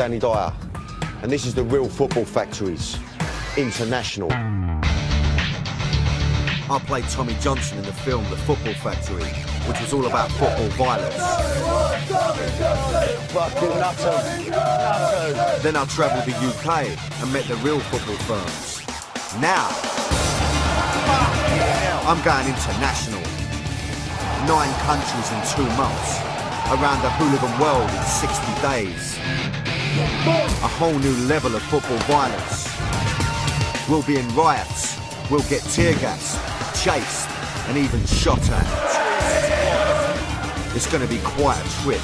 Danny Dyer, and this is the Real Football Factories International. I played Tommy Johnson in the film The Football Factory, which was all about football violence. Fucking nutters. Then I travelled the UK and met the real football firms. Now, I'm going international. 9 countries in 2 months. Around the hooligan world in 60 days. A whole new level of football violence. We'll be in riots. We'll get tear gassed, chased, and even shot at. It's going to be quite a trip.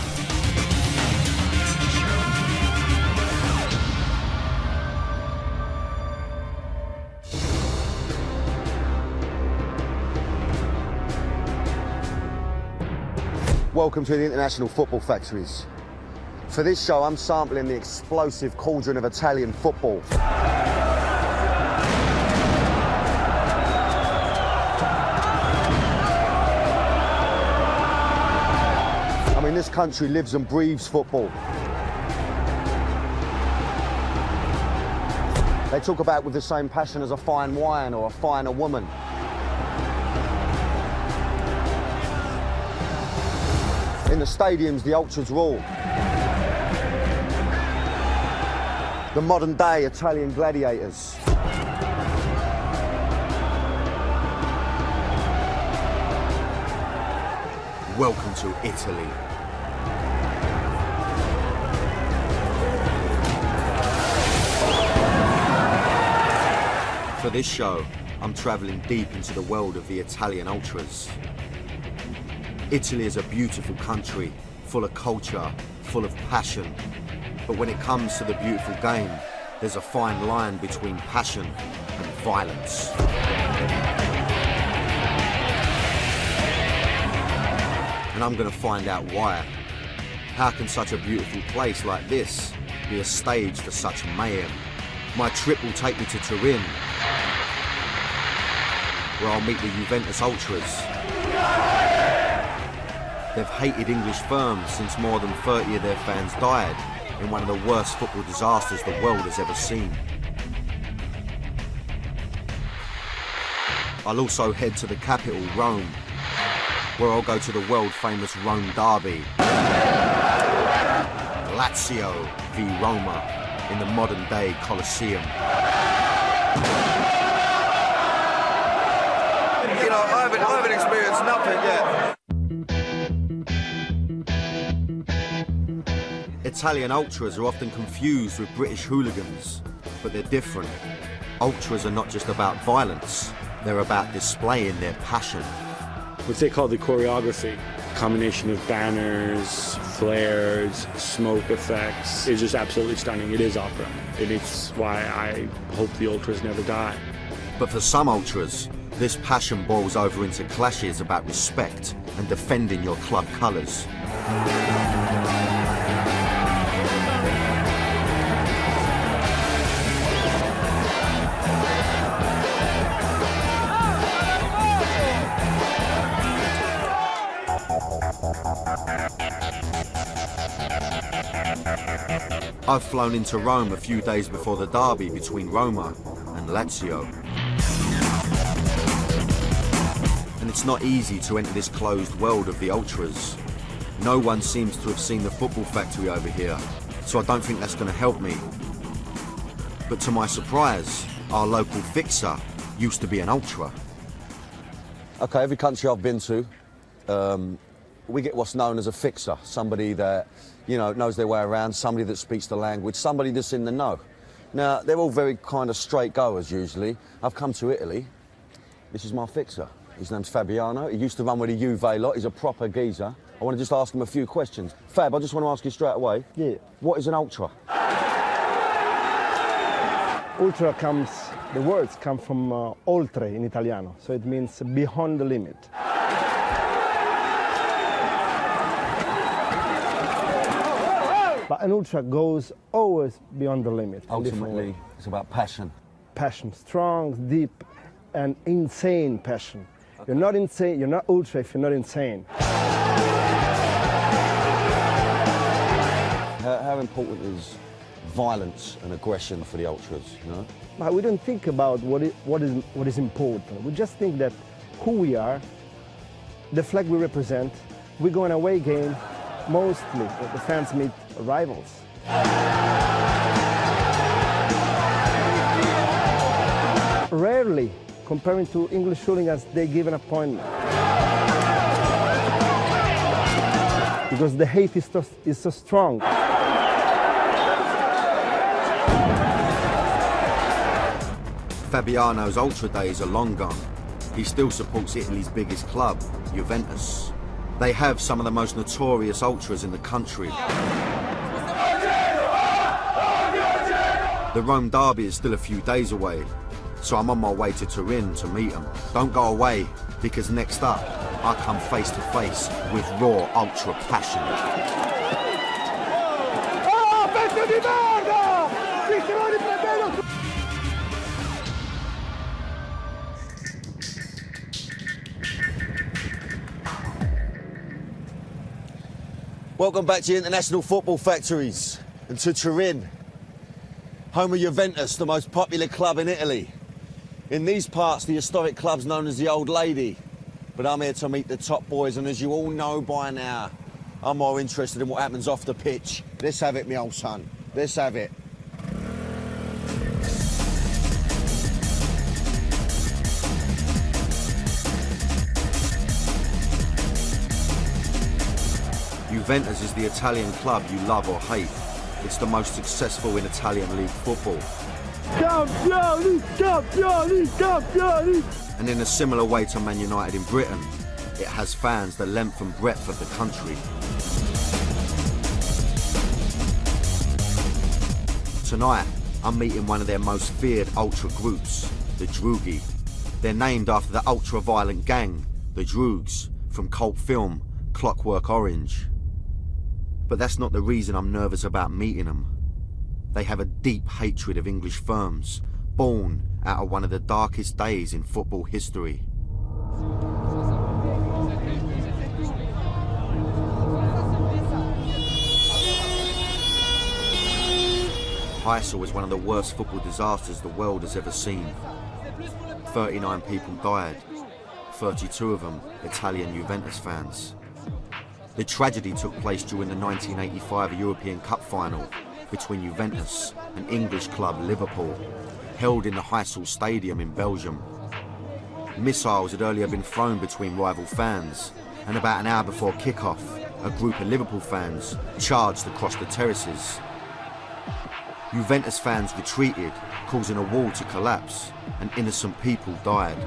Welcome to the International Football Factories. For this show, I'm sampling the explosive cauldron of Italian football. I mean, this country lives and breathes football. They talk about it with the same passion as a fine wine or a finer woman. In the stadiums, the ultras rule. The modern-day Italian gladiators. Welcome to Italy. For this show, I'm travelling deep into the world of the Italian ultras. Italy is a beautiful country, full of culture, full of passion. But when it comes to the beautiful game, there's a fine line between passion and violence. And I'm going to find out why. How can such a beautiful place like this be a stage for such mayhem? My trip will take me to Turin, where I'll meet the Juventus ultras. They've hated English firms since more than 30 of their fans died in one of the worst football disasters the world has ever seen. I'll also head to the capital, Rome, where I'll go to the world-famous Rome derby. Lazio v Roma in the modern-day Colosseum. You know, I haven't experienced nothing yet. Italian ultras are often confused with British hooligans, but they're different. Ultras are not just about violence, they're about displaying their passion. What they call the choreography, a combination of banners, flares, smoke effects, is just absolutely stunning. It is opera, and it's why I hope the ultras never die. But for some ultras, this passion boils over into clashes about respect and defending your club colours. I've flown into Rome a few days before the derby between Roma and Lazio. And it's not easy to enter this closed world of the ultras. No one seems to have seen the football factory over here, so I don't think that's going to help me. But to my surprise, our local fixer used to be an ultra. Okay, every country I've been to, we get what's known as a fixer, somebody that, you know, knows their way around, somebody that speaks the language, somebody that's in the know. Now, they're all very kind of straight goers usually. I've come to Italy. This is my fixer. His name's Fabiano. He used to run with the Juve lot. He's a proper geezer. I want to just ask him a few questions. Fab, I just want to ask you straight away. Yeah. What is an ultra? Ultra comes, the words come from oltre in Italiano, so it means beyond the limit. But an ultra goes always beyond the limit. Ultimately, it's about passion. Passion, strong, deep, and insane passion. Okay. You're not insane, you're not ultra if you're not insane. How important is violence and aggression for the ultras, you know? But we don't think about what is important. We just think that who we are, the flag we represent. We go on an away game, mostly the fans meet rivals. Rarely, comparing to English hooligans, they give an appointment. Because the hate is so strong. Fabiano's ultra days are long gone. He still supports Italy's biggest club, Juventus. They have some of the most notorious ultras in the country. The Rome derby is still a few days away, so I'm on my way to Turin to meet them. Don't go away, because next up, I come face to face with raw ultra passion. Welcome back to the International Football Factories and to Turin, home of Juventus, the most popular club in Italy. In these parts, the historic club's known as the Old Lady, but I'm here to meet the top boys, and as you all know by now, I'm more interested in what happens off the pitch. Let's have it, me old son. Let's have it. Juventus is the Italian club you love or hate. It's the most successful in Italian league football. Campioni, campioni, campioni! And in a similar way to Man United in Britain, it has fans the length and breadth of the country. Tonight, I'm meeting one of their most feared ultra groups, the Drughi. They're named after the ultra-violent gang, the Drugs, from cult film Clockwork Orange. But that's not the reason I'm nervous about meeting them. They have a deep hatred of English firms, born out of one of the darkest days in football history. Heysel was one of the worst football disasters the world has ever seen. 39 people died, 32 of them Italian Juventus fans. The tragedy took place during the 1985 European Cup final between Juventus and English club Liverpool, held in the Heysel Stadium in Belgium. Missiles had earlier been thrown between rival fans, and about an hour before kick-off, a group of Liverpool fans charged across the terraces. Juventus fans retreated, causing a wall to collapse, and innocent people died.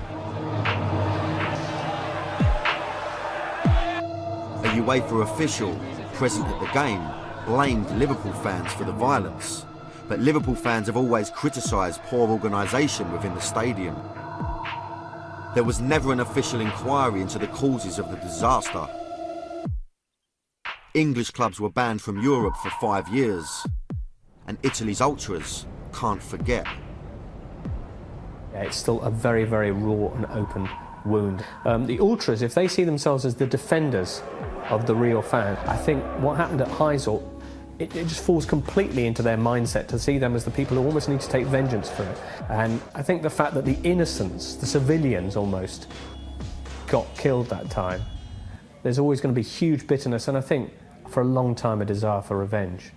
A UEFA official present at the game blamed Liverpool fans for the violence, but Liverpool fans have always criticised poor organisation within the stadium. There was never an official inquiry into the causes of the disaster. English clubs were banned from Europe for 5 years, and Italy's ultras can't forget. Yeah, it's still a very, very raw and open wound. The ultras, if they see themselves as the defenders of the real fan, I think what happened at Heysel, it just falls completely into their mindset to see them as the people who almost need to take vengeance for it. And I think the fact that the innocents, the civilians almost, got killed that time, there's always going to be huge bitterness, and I think for a long time a desire for revenge.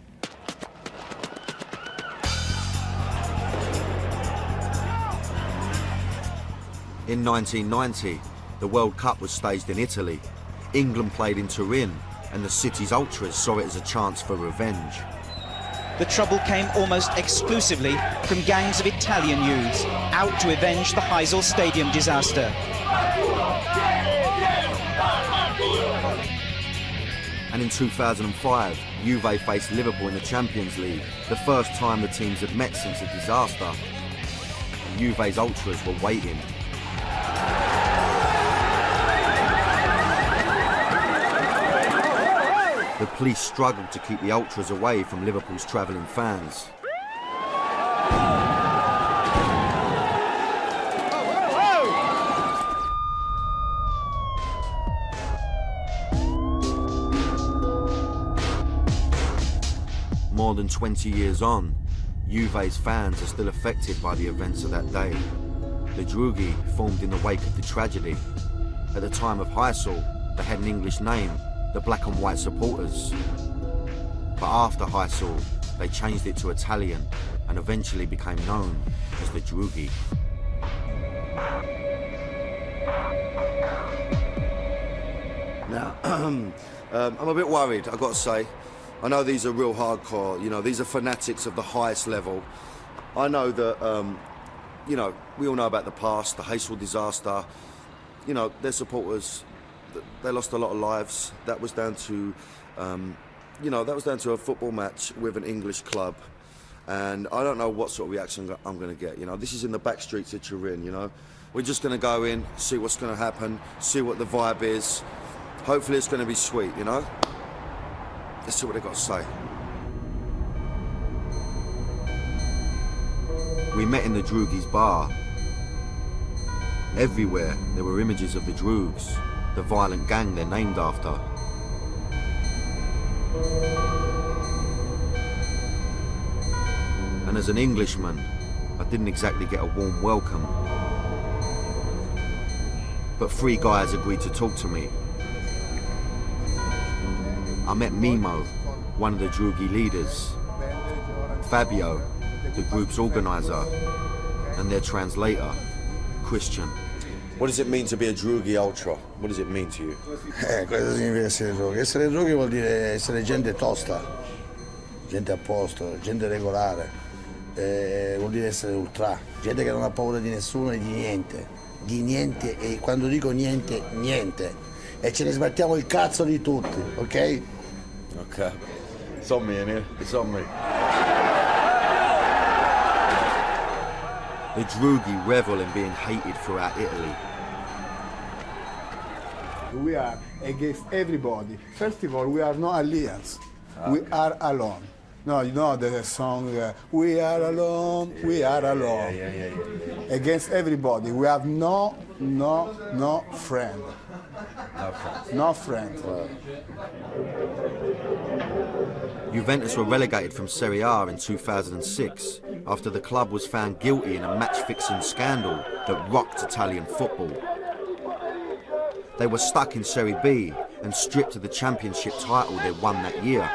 In 1990, the World Cup was staged in Italy. England played in Turin, and the city's ultras saw it as a chance for revenge. The trouble came almost exclusively from gangs of Italian youths out to avenge the Heysel Stadium disaster. And in 2005, Juve faced Liverpool in the Champions League, the first time the teams had met since the disaster. And Juve's ultras were waiting. The police struggled to keep the ultras away from Liverpool's travelling fans. More more than 20 years on, Juve's fans are still affected by the events of that day. The Drughi formed in the wake of the tragedy. At the time of Heysel, they had an English name, the Black and White Supporters. But after Heysel, they changed it to Italian and eventually became known as the Drughi. Now, I'm a bit worried, I've got to say. I know these are real hardcore, you know, these are fanatics of the highest level. I know that, you know, we all know about the past, the Heysel disaster. You know, their supporters, they lost a lot of lives. That was down to, you know, that was down to a football match with an English club. And I don't know what sort of reaction I'm going to get, you know. This is in the back streets of Turin, you know. We're just going to go in, see what's going to happen, see what the vibe is. Hopefully it's going to be sweet, you know. Let's see what they've got to say. We met in the Drughi's bar. Everywhere there were images of the Drugs, the violent gang they're named after. And as an Englishman, I didn't exactly get a warm welcome. But three guys agreed to talk to me. I met Mimo, one of the Drughi leaders, Fabio, the group's organizer, and their translator, Christian. What does it mean to be a Drughi ultra? What does it mean to you? Cosa significa essere Drughi? Essere Drughi vuol dire essere gente tosta, gente a posto, gente regolare, vuol dire essere ultra, gente che non ha paura di nessuno e di niente, e quando dico niente, niente, e ce ne sbattiamo il cazzo di tutti, ok? Ok, it's on me in here, it's on me. The Drughi revel in being hated throughout Italy. We are against everybody. First of all, we are no alliance. We are alone. No, you know the song, we are alone, we are alone. Yeah. Against everybody. We have no friend. No friend. Juventus were relegated from Serie A in 2006 after the club was found guilty in a match-fixing scandal that rocked Italian football. They were stuck in Serie B and stripped of the championship title they won that year.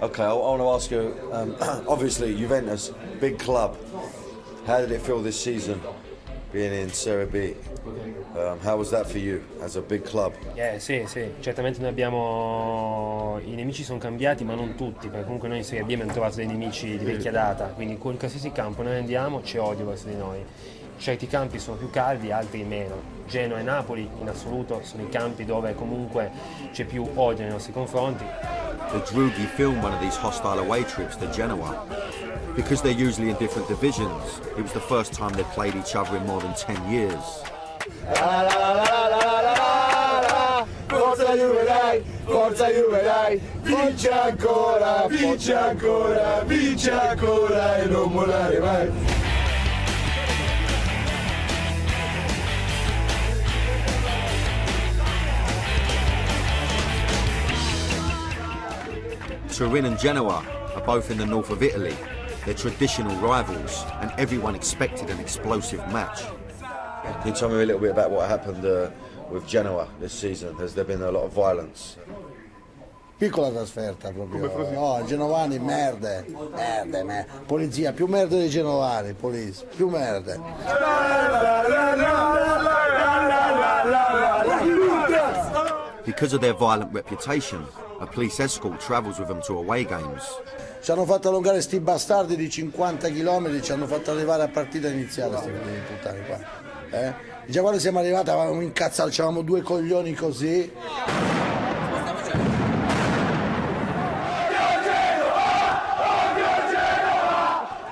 Okay, I want to ask you, obviously Juventus, big club. How did it feel this season being in Serie B? How was that for you as a big club? Sì, certamente noi abbiamo, i nemici sono cambiati ma non tutti, perché comunque noi in Serie B abbiamo trovato dei nemici di vecchia data, quindi con qualsiasi campo noi andiamo c'è odio verso di noi. Certi campi sono più caldi, altri meno. Genoa e Napoli in assoluto sono i campi dove comunque c'è più odio nei nostri confronti. The Drughi filmed one of these hostile away trips to Genoa. Because they're usually in different divisions, it was the first time they'd played each other in more than 10 years. Forza Juve dai, forza Juve dai, vince ancora, vince ancora, vince ancora e non mollare mai. Turin and Genoa are both in the north of Italy. They're traditional rivals, and everyone expected an explosive match. Can you tell me a little bit about what happened with Genoa this season? Has there been a lot of violence? Piccola trasferta proprio. No, genovani merde. Polizia, più merde dei genovani, police, più merde. Because of their violent reputation, a police escort travels with them to away games. Ci hanno fatto allungare sti bastardi di 50 km, ci hanno fatto arrivare a partita iniziale sti puttani qua. Già quando siamo arrivati avevamo incazzato, c'avevamo due coglioni così.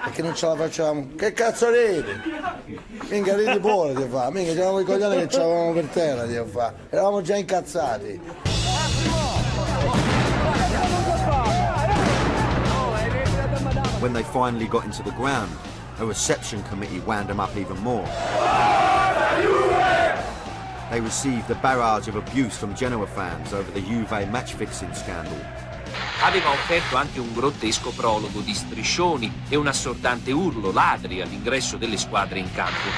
Perché non ce la facevamo. Che cazzo ridi? Minchia ridi pure ti fa, minchia c'avevamo i coglioni che ce l'avevamo per terra ti fa. Eravamo già incazzati. When they finally got into the ground, a reception committee wound them up even more. They received a barrage of abuse from Genoa fans over the Juve match-fixing scandal. Aveva offerto anche un grottesco prologo di striscioni e un assordante urlo, ladri all'ingresso delle squadre in campo.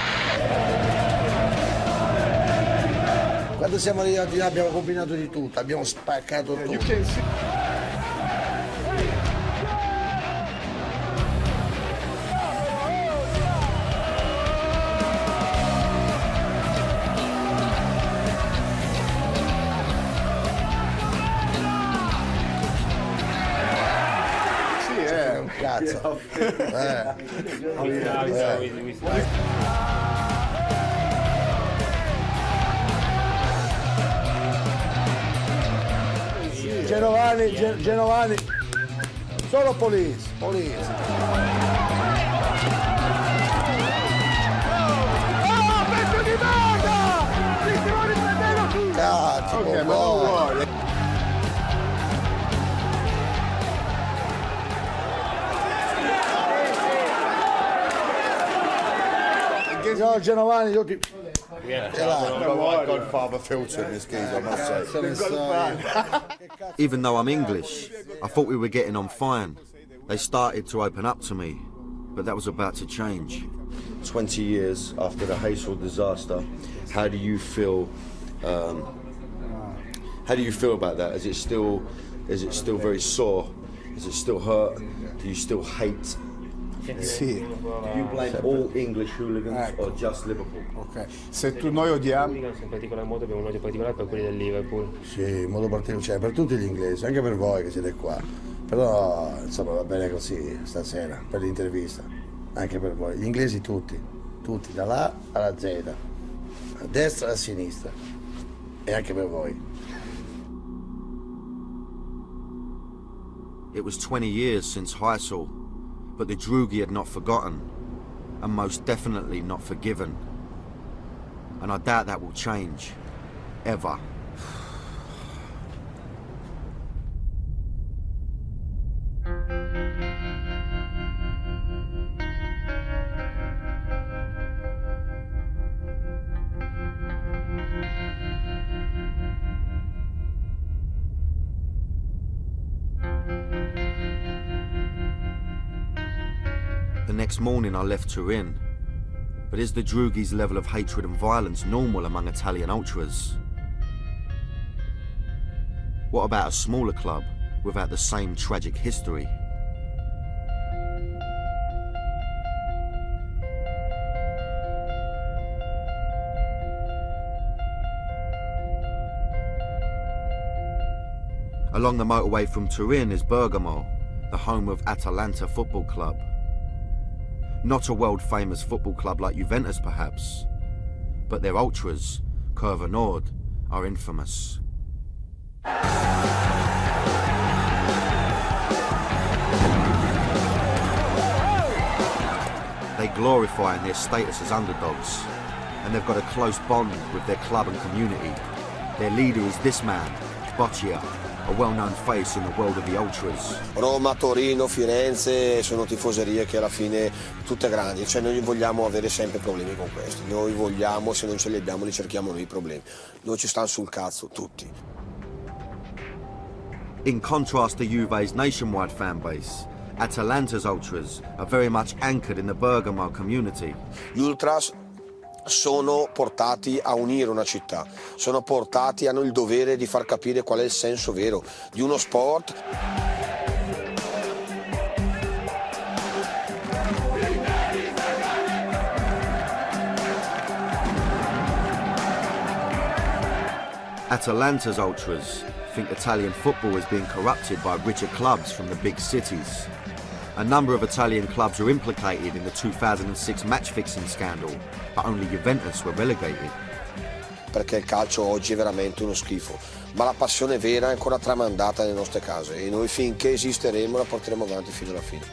Quando siamo arrivati là abbiamo combinato di tutto, abbiamo spaccato tutto. Cazzo. Genovani, solo police. Pezzo di merda! Ti stiamo riprendendo tu! Cazzo, ok, ma non vuole. No, Genovani, io ti... Even though I'm English, I thought we were getting on fine. They started to open up to me, but that was about to change. 20 years after the Hazel disaster, how do you feel? How do you feel about that? Is it still very sore? Is it still hurt? Do you still hate? Sì. Do you blame all English hooligans or just Liverpool? Ok. Se tu noi odiamo. In particolar modo abbiamo un odio particolare per quelli del Liverpool. Sì, in modo particolare, cioè per tutti gli inglesi, anche per voi che siete qua. Però insomma va bene così stasera, per l'intervista. Anche per voi. Gli inglesi tutti, dall'A alla Z, a destra e a sinistra. E anche per voi. It was 20 years since Heysel, but the Drugi had not forgotten, and most definitely not forgiven. And I doubt that will change, ever. The next morning I left Turin, but is the Drugi's level of hatred and violence normal among Italian ultras? What about a smaller club without the same tragic history? Along the motorway from Turin is Bergamo, the home of Atalanta Football Club. Not a world-famous football club like Juventus, perhaps, but their ultras, Curva Nord, are infamous. They glorify in their status as underdogs, and they've got a close bond with their club and community. Their leader is this man, Boccia, a well-known face in the world of the ultras. Roma, Torino, Firenze sono tifoserie che alla fine tutte grandi, cioè noi vogliamo avere sempre problemi con questo. Noi vogliamo, se non ce li abbiamo, li cerchiamo noi i problemi. Noi ci stanno sul cazzo tutti. In contrast to Juve's nationwide fan base, Atalanta's ultras are very much anchored in the Bergamo community. Gli ultras sono portati a unire una città, sono portati, hanno il dovere di far capire qual è il senso vero di uno sport. Atalanta's ultras think Italian football is being corrupted by richer clubs from the big cities. A number of Italian clubs were implicated in the 2006 match-fixing scandal, but only Juventus were relegated. Perché il calcio oggi è veramente uno schifo, ma la passione vera è ancora tramandata nelle nostre case e noi finché esisteremo la porteremo avanti fino alla fine.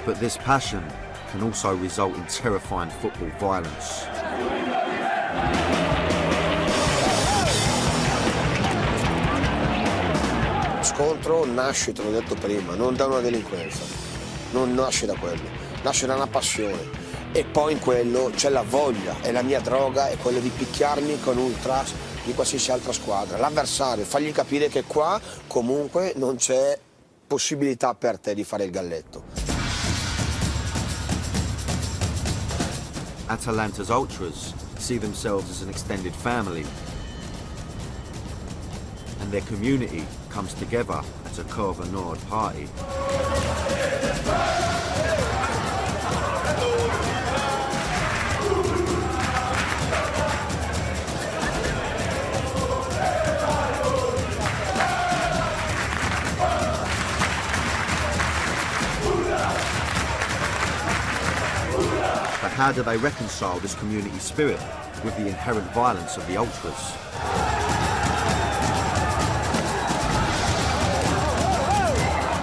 But this passion can also result in terrifying football violence. Lo scontro nasce, te l'ho detto prima, non da una delinquenza, non nasce da quello, nasce da una passione E poi in quello c'è la voglia, e la mia droga è quella di picchiarmi con ultras di qualsiasi altra squadra. L'avversario, fargli capire che qua comunque non c'è possibilità per te di fare il galletto. Atalanta's ultras see themselves as an extended family, and their community comes together at a Curva Nord party. But how do they reconcile this community spirit with the inherent violence of the ultras?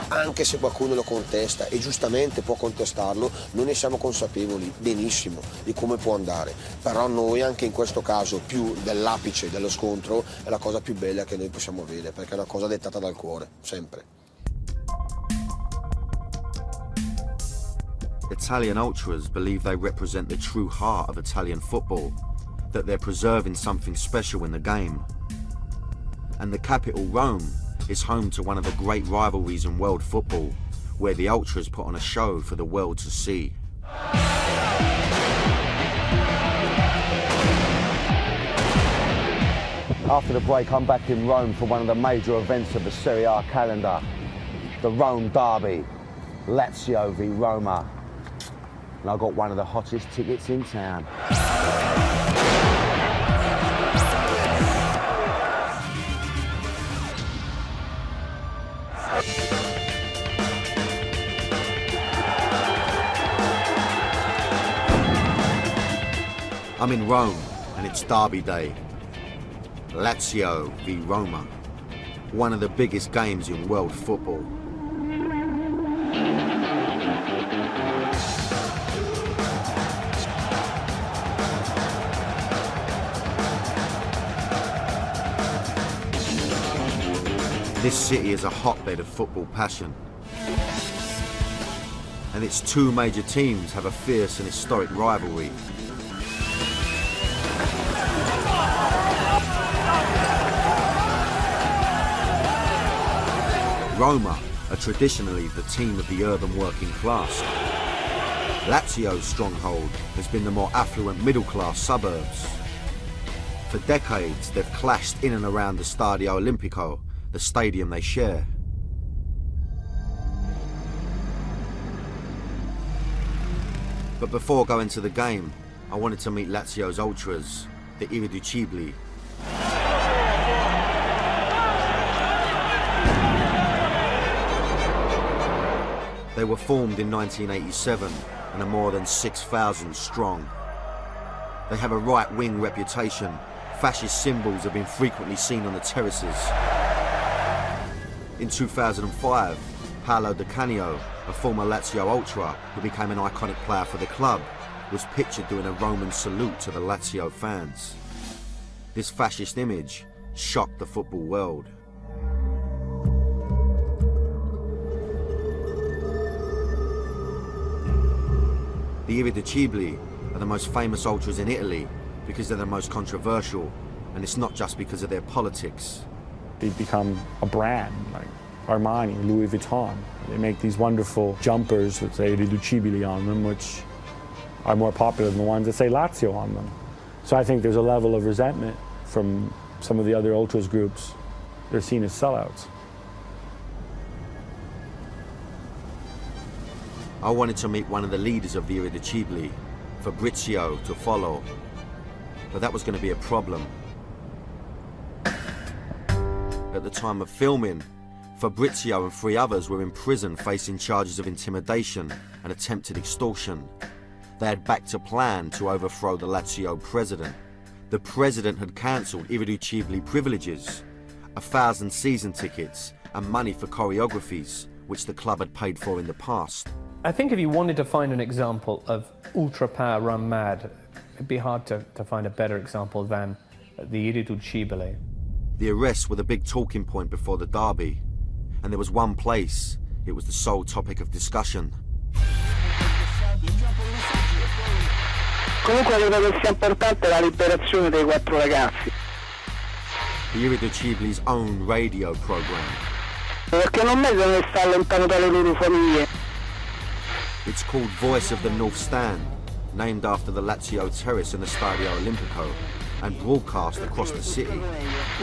Anche se qualcuno lo contesta, e giustamente può contestarlo, noi ne siamo consapevoli benissimo di come può andare. Però noi, anche in questo caso, più dell'apice dello scontro, è la cosa più bella che noi possiamo avere, perché è una cosa dettata dal cuore, sempre. Italian ultras believe they represent the true heart of Italian football, that they're preserving something special in the game. And the capital, Rome, is home to one of the great rivalries in world football, where the ultras put on a show for the world to see. After the break, I'm back in Rome for one of the major events of the Serie A calendar, the Rome derby, Lazio v Roma. And I got one of the hottest tickets in town. I'm in Rome, and it's derby day. Lazio v Roma, one of the biggest games in world football. This city is a hotbed of football passion, and its two major teams have a fierce and historic rivalry. Roma are traditionally the team of the urban working class. Lazio's stronghold has been the more affluent middle-class suburbs. For decades, they've clashed in and around the Stadio Olimpico, the stadium they share. But before going to the game, I wanted to meet Lazio's ultras, the Irriducibili. They were formed in 1987 and are more than 6,000 strong. They have a right-wing reputation. Fascist symbols have been frequently seen on the terraces. In 2005, Paolo Di Canio, a former Lazio ultra who became an iconic player for the club, was pictured doing a Roman salute to the Lazio fans. This fascist image shocked the football world. The Irriducibili are the most famous ultras in Italy because they're the most controversial, and it's not just because of their politics. They've become a brand, like Armani, Louis Vuitton. They make these wonderful jumpers that say Irriducibili on them, which are more popular than the ones that say Lazio on them. So I think there's a level of resentment from some of the other ultras groups. They're seen as sellouts. I wanted to meet one of the leaders of the Irriducibili, Fabrizio Toffolo, but that was going to be a problem. At the time of filming, Fabrizio and 3 others were in prison facing charges of intimidation and attempted extortion. They had backed a plan to overthrow the Lazio president. The president had cancelled Irriducibili privileges, 1,000 season tickets and money for choreographies, which the club had paid for in the past. I think if you wanted to find an example of ultra power run mad, it'd be hard to find a better example than the Irriducibili. The arrests were the big talking point before the derby, and there was one place, it was the sole topic of discussion. Comunque credo che sia importante la liberazione dei 4 ragazzi. The Irreducibly's own radio program. Perché non meritano di stare lontano dalle loro famiglie. It's called Voice of the North Stand, named after the Lazio terrace in the Stadio Olimpico, and broadcast across the city.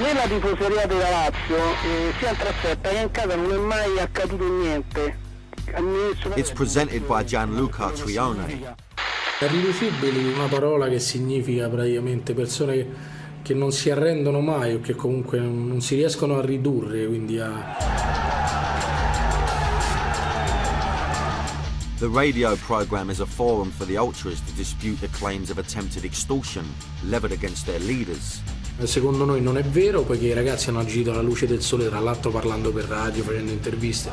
Nella tifoseria della Lazio sia in trasferta che in casa non è mai accaduto niente. It's presented by Gianluca Trione. Irriducibili, una parola che significa praticamente persone che non si arrendono mai o che comunque non si riescono a ridurre, quindi The radio program is a forum for the ultras to dispute the claims of attempted extortion leveled against their leaders. Secondo noi non è vero, poiché i ragazzi hanno agito alla luce del sole, tra l'altro parlando per radio, facendo interviste.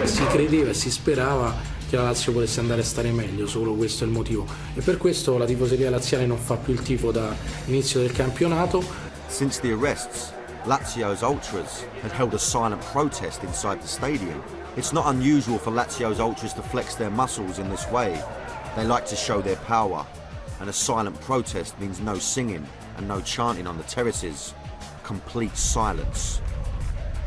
Si credeva e si sperava che la Lazio potesse andare a stare meglio, solo questo è il motivo. E per questo la tifoseria laziale non fa più il tifo da inizio del campionato. Since the arrests, Lazio's ultras had held a silent protest inside the stadium. It's not unusual for Lazio's ultras to flex their muscles in this way. They like to show their power, and a silent protest means no singing and no chanting on the terraces. Complete silence.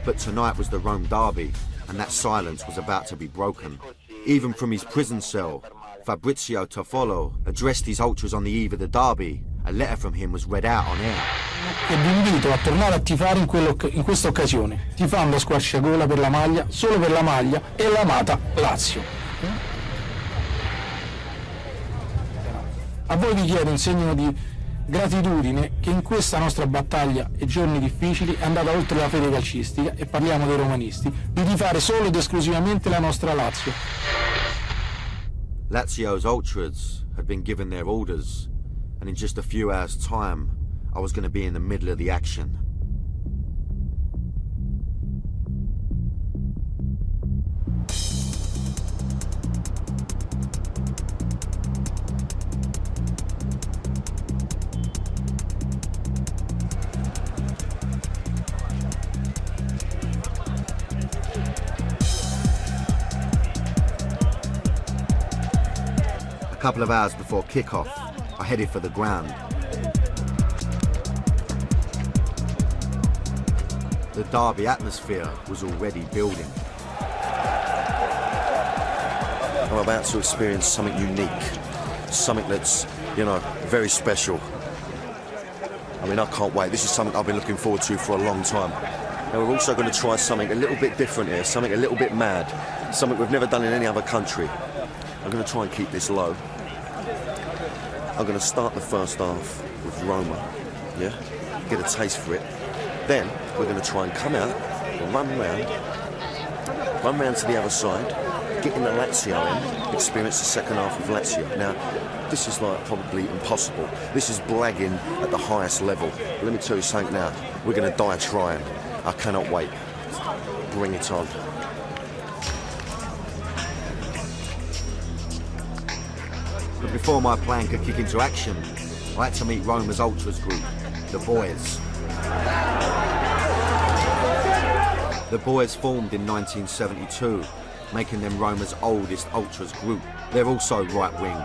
But tonight was the Rome derby, and that silence was about to be broken. Even from his prison cell, Fabrizio Toffolo addressed his ultras on the eve of the derby. A letter from him was read out on air. E vi invito a tornare a tifare in questa occasione, tifando a squarciagola per la maglia, solo per la maglia e l'amata Lazio. A voi vi chiedo in segno di gratitudine che in questa nostra battaglia e giorni difficili è andata oltre la fede calcistica, e parliamo dei romanisti, di tifare solo ed esclusivamente la nostra Lazio. Lazio's ultras had been given their orders, and in just a few hours' time, I was going to be in the middle of the action. A couple of hours before kick-off, I headed for the ground. The derby atmosphere was already building. I'm about to experience something unique, something that's, you know, very special. I mean, I can't wait. This is something I've been looking forward to for a long time. Now, we're also going to try something a little bit different here, something a little bit mad, something we've never done in any other country. I'm going to try and keep this low. I'm going to start the first half with Roma, yeah? Get a taste for it. Then we're going to try and come out and run round to the other side, get in the Lazio end, experience the second half of Lazio. Now, this is like probably impossible. This is blagging at the highest level. But let me tell you something now. We're going to die trying. I cannot wait. Bring it on. But before my plan could kick into action, I had to meet Roma's ultras group, the Boys. The Boys formed in 1972, making them Roma's oldest ultras group. They're also right-wing,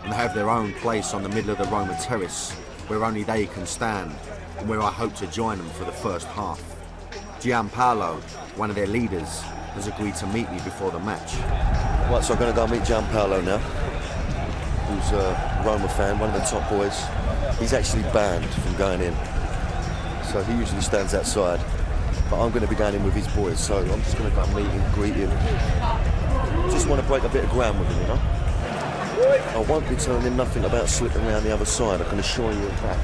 and they have their own place on the middle of the Roma terrace, where only they can stand, and where I hope to join them for the first half. Gianpaolo, one of their leaders, has agreed to meet me before the match. Right, so I'm going to go meet Gianpaolo now, who's a Roma fan, one of the top boys. He's actually banned from going in, so he usually stands outside. But I'm going to be going in with his boys, so I'm just going to go and meet him, greet him. Just want to break a bit of ground with him, you know? I won't be telling him nothing about slipping around the other side, I can assure you of that.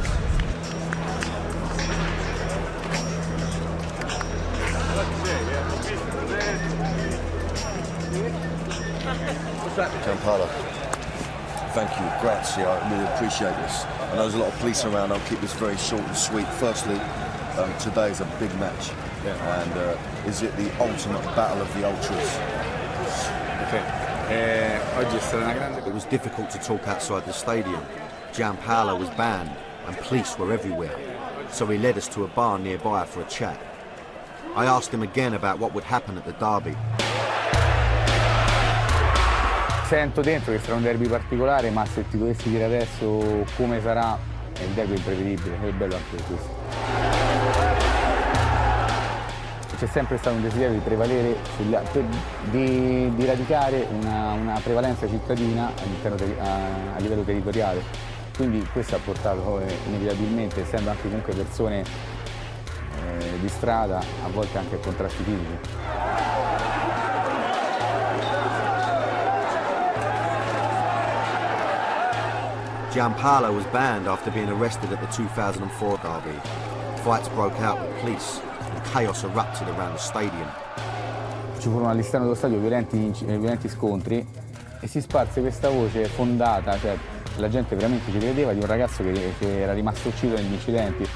Gianpaolo, thank you, grazie, I really appreciate this. I know there's a lot of police around, I'll keep this very short and sweet. Firstly, today is a big match, and is it the ultimate battle of the ultras? It was difficult to talk outside the stadium. Gianpaolo was banned and police were everywhere, so he led us to a bar nearby for a chat. I asked him again about what would happen at the derby. sento dentro che sarà un derby particolare, ma se ti dovessi dire adesso come sarà, è un derby imprevedibile, è bello anche questo. C'è sempre stato un desiderio di prevalere, di radicare una prevalenza cittadina a livello territoriale. Quindi questo ha portato inevitabilmente, essendo anche comunque persone di strada, a volte anche a contrasti fisici. Gianpaolo was banned after being arrested at the 2004 derby. Fights broke out with police and chaos erupted around the stadium. Ci furono all'esterno dello stadio violenti scontri e si sparse questa voce fondata, cioè la gente veramente ci credeva, di un ragazzo che era rimasto ucciso negli incidenti.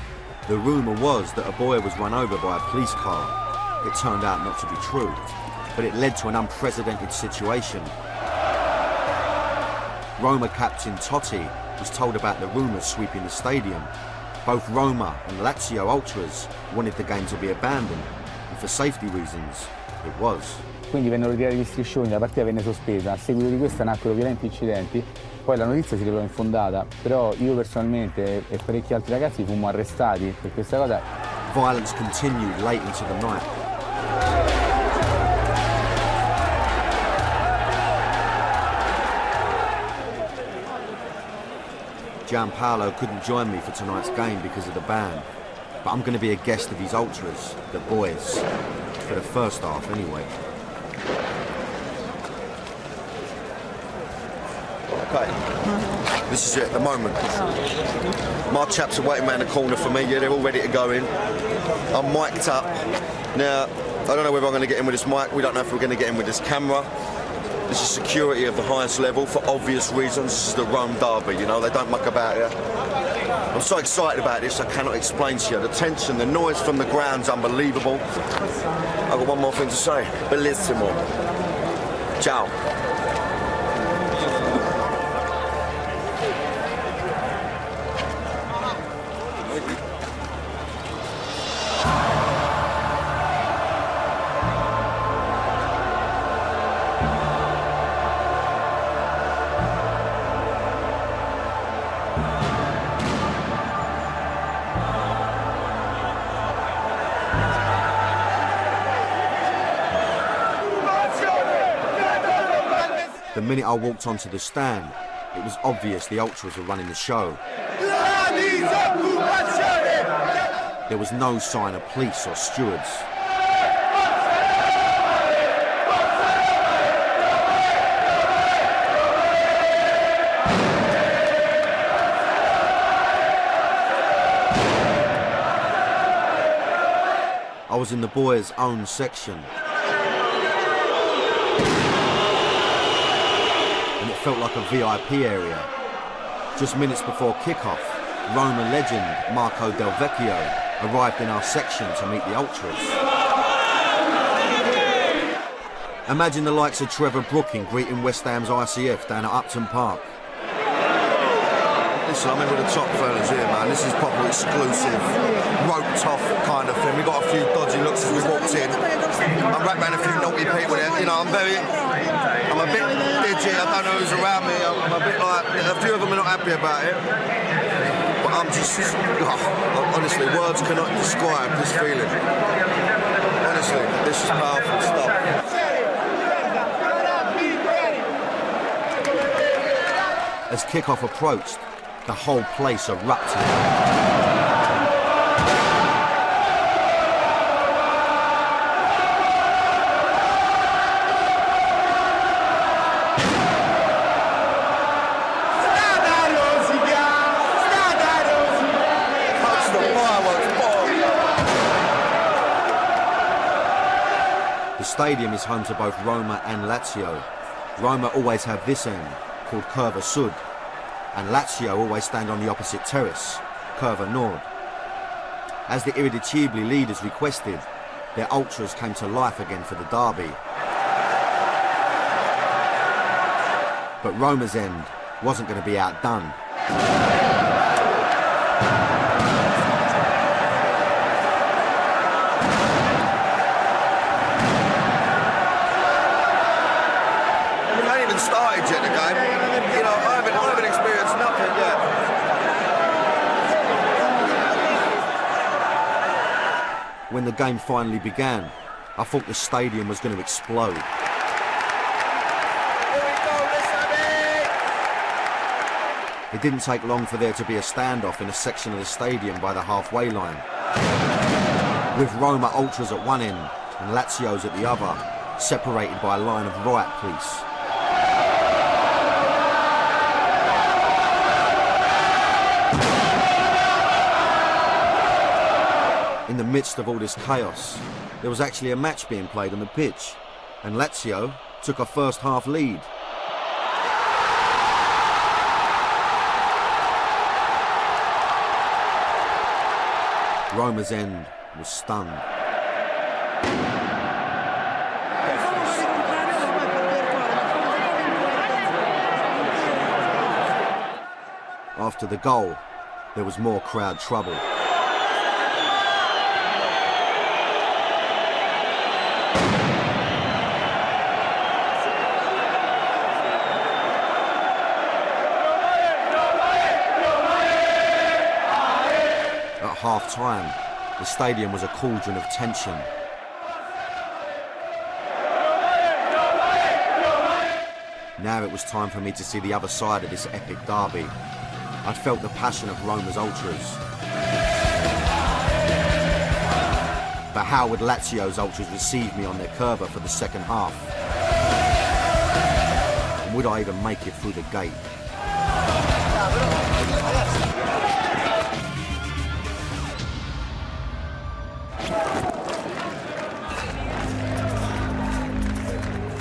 The rumour was that a boy was run over by a police car. It turned out not to be true, but it led to an unprecedented situation. Roma captain Totti was told about the rumours sweeping the stadium. Both Roma and Lazio ultras wanted the game to be abandoned, and for safety reasons, it was. Quindi vennero ritirati gli striscioni, la partita venne sospesa, a seguito di questo nacquero violenti incidenti, poi la notizia si rivelò infondata, però io personalmente e parecchi altri ragazzi fummo arrestati per questa cosa. Violence continued late into the night. Gianpaolo couldn't join me for tonight's game because of the ban, but I'm going to be a guest of his ultras, the boys, for the first half anyway. Okay, this is it at the moment. My chaps are waiting around the corner for me, yeah, they're all ready to go in. I'm mic'd up. Now, I don't know whether I'm going to get in with this mic, we don't know if we're going to get in with this camera. This is security of the highest level for obvious reasons. This is the Rome derby, you know, they don't muck about here. I'm so excited about this, I cannot explain to you. The tension, the noise from the ground's unbelievable. I've got one more thing to say. Bellissimo. Ciao. The minute I walked onto the stand, it was obvious the ultras were running the show. There was no sign of police or stewards. I was in the boys' own section. And it felt like a VIP area. Just minutes before kick-off, Roma legend Marco Del Vecchio arrived in our section to meet the ultras. Imagine the likes of Trevor Brooking greeting West Ham's ICF down at Upton Park. Listen, I'm in with the top fellas here, man. This is proper exclusive, roped off kind of thing. We got a few dodgy looks as we walked in. I'm right round a few naughty people there. You know, I'm a bit didgy. I don't know who's around me. I'm a bit like, a few of them are not happy about it. But I'm just, honestly, words cannot describe this feeling. Honestly, this is powerful stuff. As kick-off approached, the whole place erupted. The stadium is home to both Roma and Lazio. Roma always have this end, called Curva Sud, and Lazio always stand on the opposite terrace, Curva Nord. As the Irriducibili leaders requested, their ultras came to life again for the derby. But Roma's end wasn't going to be outdone. We ain't even started yet. When the game finally began, I thought the stadium was going to explode. It didn't take long for there to be a standoff in a section of the stadium by the halfway line, with Roma ultras at one end and Lazio's at the other, separated by a line of riot police. In the midst of all this chaos, there was actually a match being played on the pitch, and Lazio took a first half lead. Roma's end was stunned. After the goal, there was more crowd trouble. At half-time, the stadium was a cauldron of tension. Now it was time for me to see the other side of this epic derby. I'd felt the passion of Roma's ultras. But how would Lazio's ultras receive me on their curva for the second half? And would I even make it through the gate?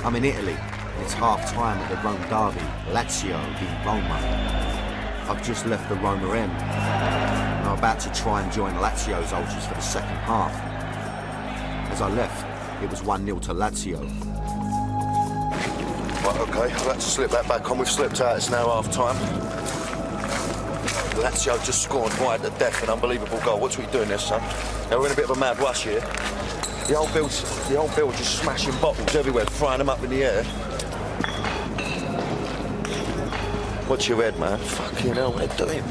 I'm in Italy, and it's half-time at the Rome derby, Lazio v Roma. I've just left the Roma end, and I'm about to try and join Lazio's ultras for the second half. As I left, it was 1-0 to Lazio. Right, okay, I'll have to slip that back on. We've slipped out, it's now half-time. Lazio just scored right at death, an unbelievable goal. What's we doing this, son? Now, we're in a bit of a mad rush here. The whole field just smashing bottles everywhere, throwing them up in the air. What's your head, man? Fucking hell, what are they doing?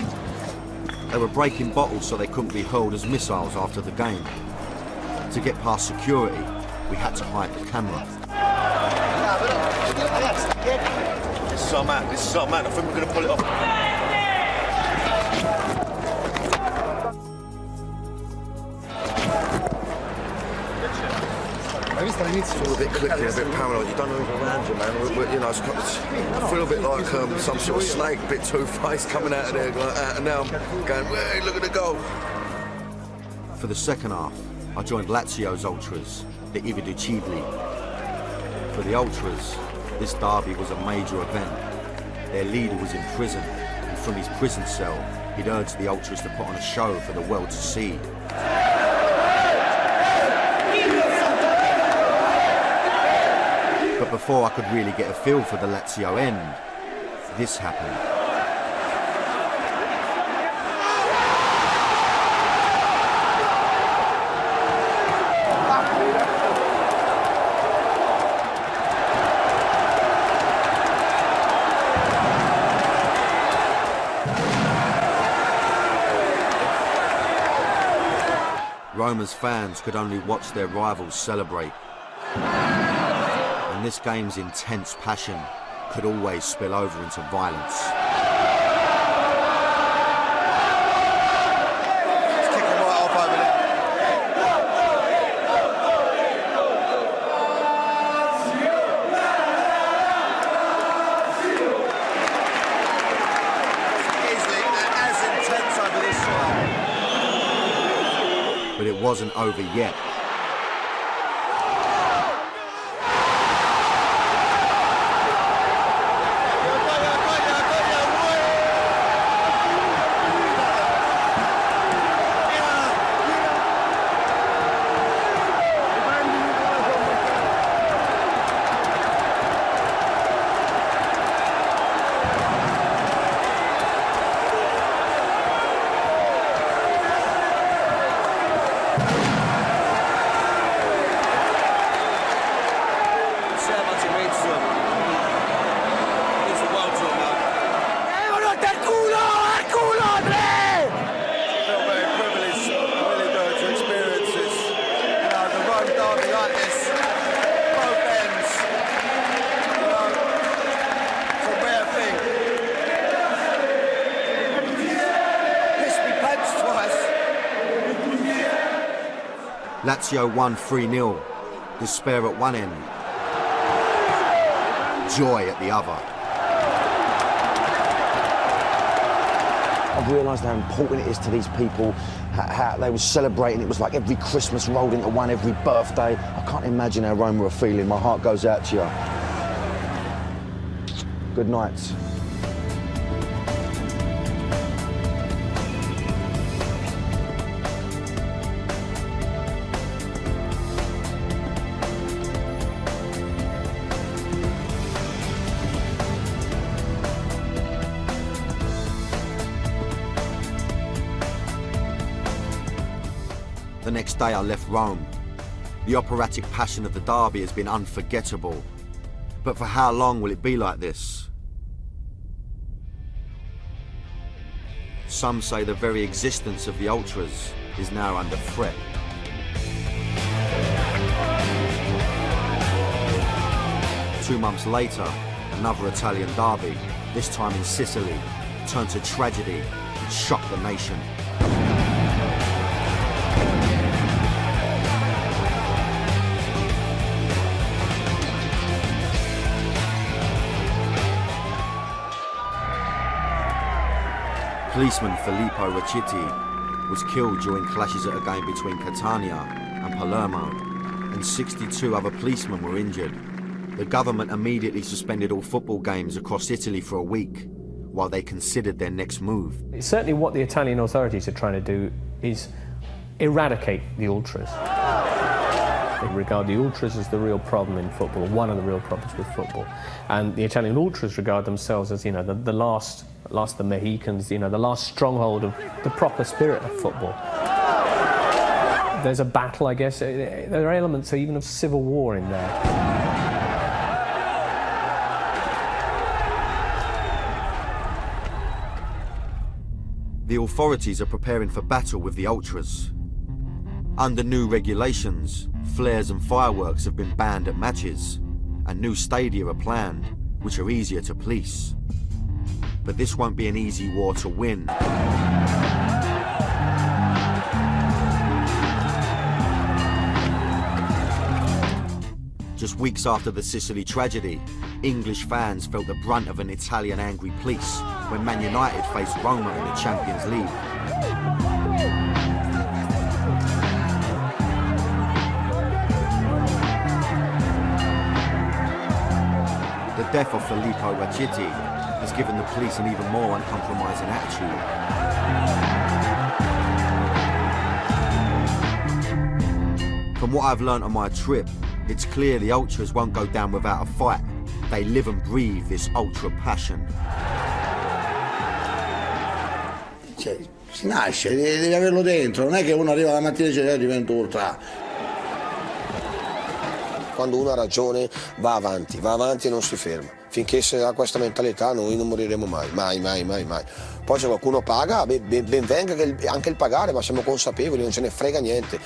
They were breaking bottles so they couldn't be hurled as missiles after the game. To get past security, we had to hide the camera. This is our man, this is our man. I think we're going to pull it off. I feel a bit clicky, a bit paranoid. You don't know who's around you, man. You know, I feel a bit like some sort of snake, a bit two-faced coming out of there like that, and now I'm going, hey, look at the goal. For the second half, I joined Lazio's ultras, the Irriducibili. For the ultras, this derby was a major event. Their leader was in prison, and from his prison cell, he'd urged the ultras to put on a show for the world to see. But before I could really get a feel for the Lazio end, this happened. Roma's fans could only watch their rivals celebrate. And this game's intense passion could always spill over into violence. It's kicking right off over there. Easily as intense over this side. But it wasn't over yet. Lazio won 3-0. Despair at one end, joy at the other. I've realised how important it is to these people, how they were celebrating. It was like every Christmas rolled into one, every birthday. I can't imagine how Roma are feeling. My heart goes out to you. Good night. The next day I left Rome. The operatic passion of the derby has been unforgettable. But for how long will it be like this? Some say the very existence of the ultras is now under threat. Two months later, another Italian derby, this time in Sicily, turned to tragedy and shocked the nation. Policeman Filippo Riccitti was killed during clashes at a game between Catania and Palermo, and 62 other policemen were injured. The government immediately suspended all football games across Italy for a week, while they considered their next move. Certainly what the Italian authorities are trying to do is eradicate the ultras. They regard the ultras as the real problem in football, one of the real problems with football. And the Italian ultras regard themselves as, the last of the Mohicans, the last stronghold of the proper spirit of football. There's a battle, I guess. There are elements even of civil war in there. The authorities are preparing for battle with the ultras. Under new regulations, flares and fireworks have been banned at matches, and new stadia are planned, which are easier to police. But this won't be an easy war to win. Just weeks after the Sicily tragedy, English fans felt the brunt of an Italian angry police when Man United faced Roma in the Champions League. The death of Filippo Riccitti has given the police an even more uncompromising attitude. From what I've learnt on my trip, it's clear the ultras won't go down without a fight. They live and breathe this ultra passion. Cioè, si nasce, devi averlo dentro, non è che uno arriva la mattina e dice divento ultra. Quando uno ha ragione va avanti e non si ferma. Finché si ha questa mentalità noi non moriremo mai. Poi se qualcuno paga, ben venga anche il pagare, ma siamo consapevoli, non ce ne frega niente.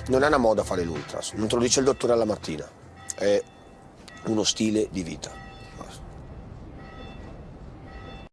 Non è una moda fare l'ultras, non te lo dice il dottore alla mattina, è uno stile di vita.